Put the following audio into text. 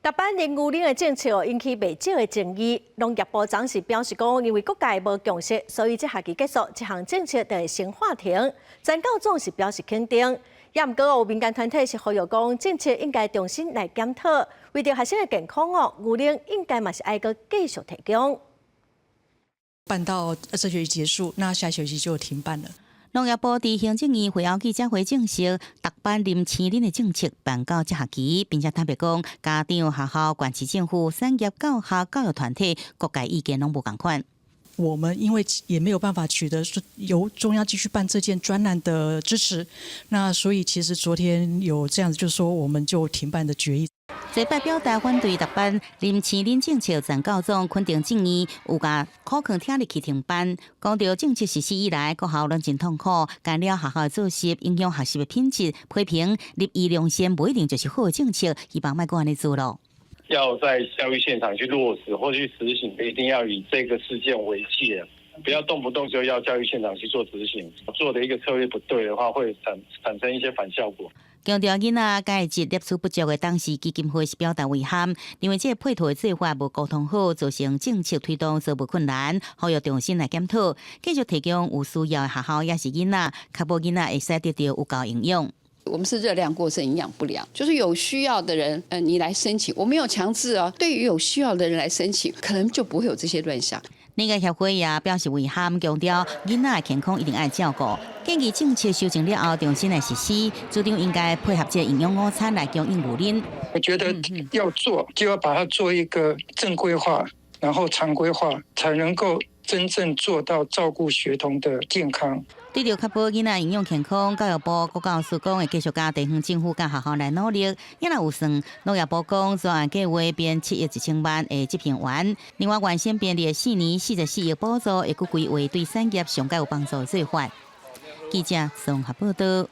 台湾零牛奶的政策引起未少的争议。农业部长是表示讲，因为各界无共识，所以这学期结束，这项政策就会先暂停。专教总是表示肯定，也毋过有民间团体是呼吁讲，政策应该重新来检讨，为着学生的健康牛奶应该嘛是爱个继续提供。办到这学期结束，那下学期就停办了。农业部伫行政院会后记者会证实，特班临青年的政策办到这学期，并且坦白讲，家长、学校、县市政府、产业、教学、教育团体各界意见拢无共款。我们因为也没有办法取得由中央继续办这件专案的支持，那所以其实昨天有这样子，就是说我们就停办的决议。侪代表达反对特班临青年政策，陈教总肯定正义，有甲苦劝听力去停班，讲到政策实施以来，学校拢真痛苦，干扰学校的作息，影响学习的品质，批评立意良善不一定就是好的政策，希望莫搁安尼做咯。要在教育现场去落实或去实行，一定要以这个事件为戒，不要动不动就要教育现场去做执行，做的一个策略不对的话，会产生一些反效果。强调囡仔该一列出不足的当时基金会是表达遗憾，因为这配套的做法无沟通好，造成政策推动做无困难，呼吁重新来检讨，继续提供有需要的学校也是囡仔，确保囡仔会使得到有够营养。我们是热量过剩、营养不良，就是有需要的人，你来申请，我没有强制哦。对于有需要的人来申请，可能就不会有这些乱象。那个协会也表示遗憾，强调囡仔的健康一定要照顾，建议政策修正了后重新来实施，组长应该配合这营养午餐来供应牛奶。我觉得要做就要把它做一个正规化，然后常规化，才能够真正做到照顾学童的健康。对着确保囡仔营养健康，教育部国教署讲会继续加地方政府甲学校来努力。也若有算，农业部讲专案计划编7亿1千万会执行完。另外，原先编列4年44亿补助，会搁规划对产业上较有帮助的做法。记者综合报道。